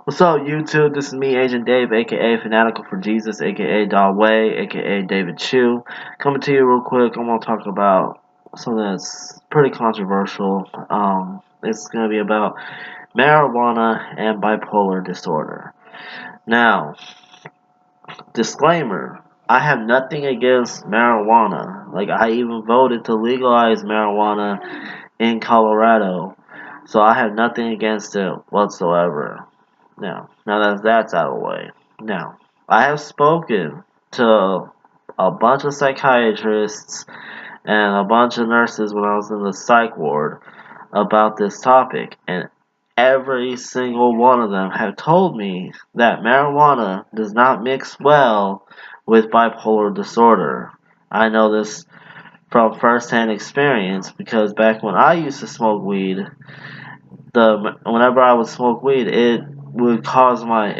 What's up, YouTube? This is me, Agent Dave, aka Fanatical for Jesus, aka Don Way, aka David Chu. Coming to you real quick. I'm gonna talk about something that's pretty controversial. It's gonna be about marijuana and bipolar disorder. Now, disclaimer: I have nothing against marijuana. Like, I even voted to legalize marijuana in Colorado, so I have nothing against it whatsoever. Now that that's out of the way. Now, I have spoken to a bunch of psychiatrists and a bunch of nurses when I was in the psych ward about this topic, and every single one of them have told me that marijuana does not mix well with bipolar disorder. I know this from firsthand experience because back when I used to smoke weed, whenever I would smoke weed, it would cause my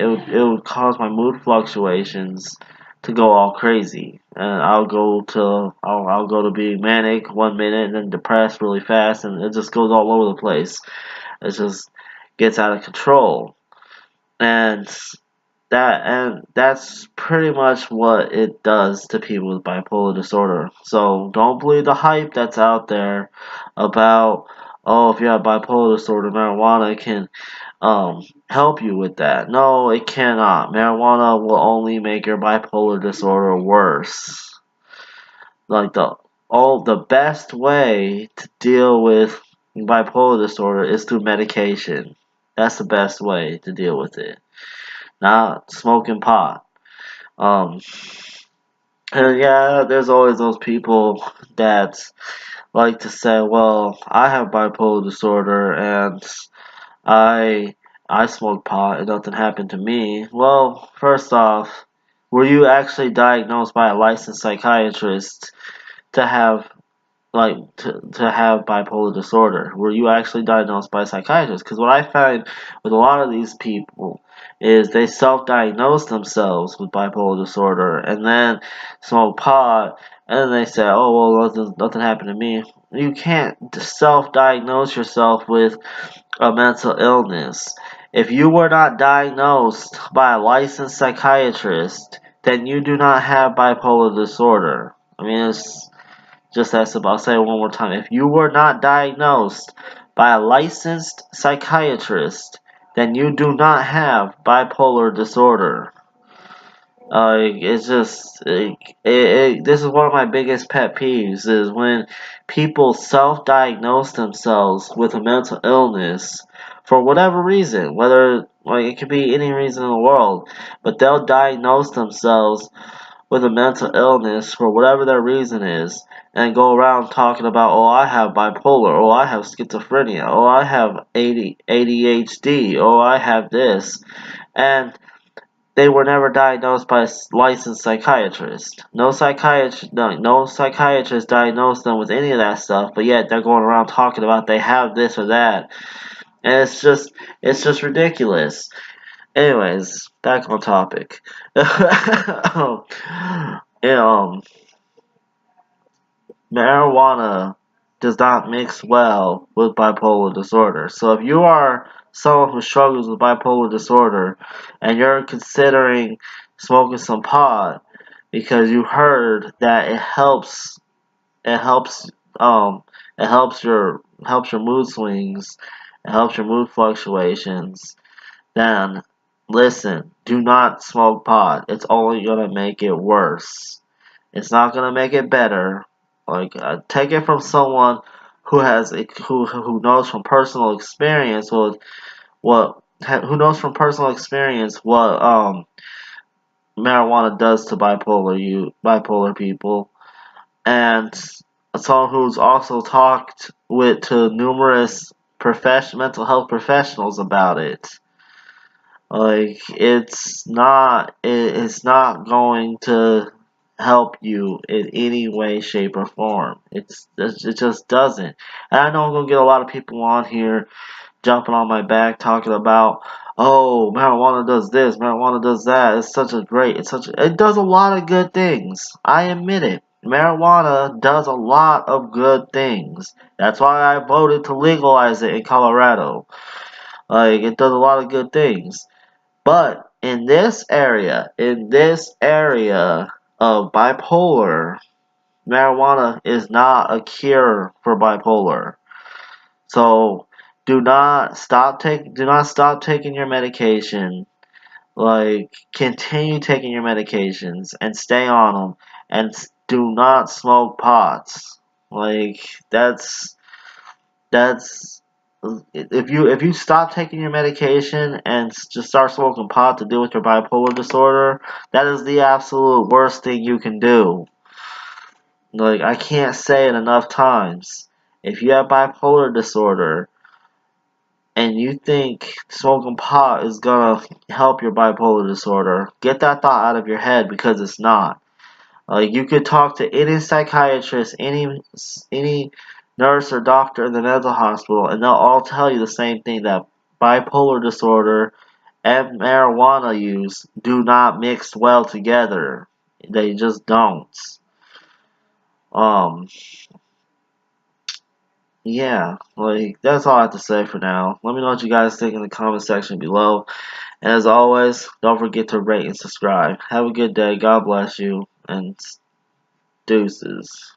mood fluctuations to go all crazy, and I'll go to being manic 1 minute and then depressed really fast, and it just goes all over the place. It just gets out of control, and that's pretty much what it does to people with bipolar disorder. So don't believe the hype that's out there about, oh, if you have bipolar disorder, marijuana can help you with that. No, it cannot. Marijuana will only make your bipolar disorder worse. Like the best way to deal with bipolar disorder is through medication. That's the best way to deal with it, not smoking pot. Um, and yeah, there's always those people that like to say, well, I have bipolar disorder and I I smoke pot and nothing happened to me. Well, first off, were you actually diagnosed by a licensed psychiatrist to have to have bipolar disorder? Were you actually diagnosed by a psychiatrist? Because what I find with a lot of these people is they self-diagnose themselves with bipolar disorder and then smoke pot, and then they say, "Oh well, nothing happened to me." You can't self-diagnose yourself with a mental illness. If you were not diagnosed by a licensed psychiatrist, then you do not have bipolar disorder. I mean, it's just that simple. I'll say it one more time. If you were not diagnosed by a licensed psychiatrist, then you do not have bipolar disorder. It's just this is one of my biggest pet peeves is when people self-diagnose themselves with a mental illness for whatever reason, whether like it could be any reason in the world, but they'll diagnose themselves with a mental illness for whatever their reason is and go around talking about, oh, I have bipolar, oh, I have schizophrenia, oh, I have ADHD, oh, I have this, and they were never diagnosed by a licensed psychiatrist. No psychiatrist diagnosed them with any of that stuff, but yet they're going around talking about they have this or that, and it's just ridiculous. Anyways, back on topic. um, Marijuana does not mix well with bipolar disorder. So if you are someone who struggles with bipolar disorder and you're considering smoking some pot because you heard that it helps um helps your mood swings, it helps your mood fluctuations, then listen, do not smoke pot. It's only gonna make it worse. It's not gonna make it better. Like, take it from someone who knows from personal experience who knows from personal experience what marijuana does to bipolar people, and someone who's also talked with to numerous mental health professionals about it. Like, it's not going to help you in any way, shape, or form. It just doesn't. And I know I'm gonna get a lot of people on here jumping on my back talking about, oh, marijuana does this, marijuana does that. It does a lot of good things. I admit it. Marijuana does a lot of good things. That's why I voted to legalize it in Colorado. Like, it does a lot of good things. But in this area of bipolar, marijuana is not a cure for bipolar. So do not stop taking your medication. Like, continue taking your medications and stay on them, and do not smoke pots. Like, that's if you stop taking your medication and just start smoking pot to deal with your bipolar disorder, that is the absolute worst thing you can do. Like, I can't say it enough times. If you have bipolar disorder and you think smoking pot is gonna help your bipolar disorder, get that thought out of your head, because it's not. Like, you could talk to any psychiatrist, any nurse or doctor in the mental hospital, and they'll all tell you the same thing, that bipolar disorder and marijuana use do not mix well together. They just don't. Um, yeah, like, that's all I have to say for now. Let me know what you guys think in the comment section below. And as always, don't forget to rate and subscribe. Have a good day. God bless you. And deuces.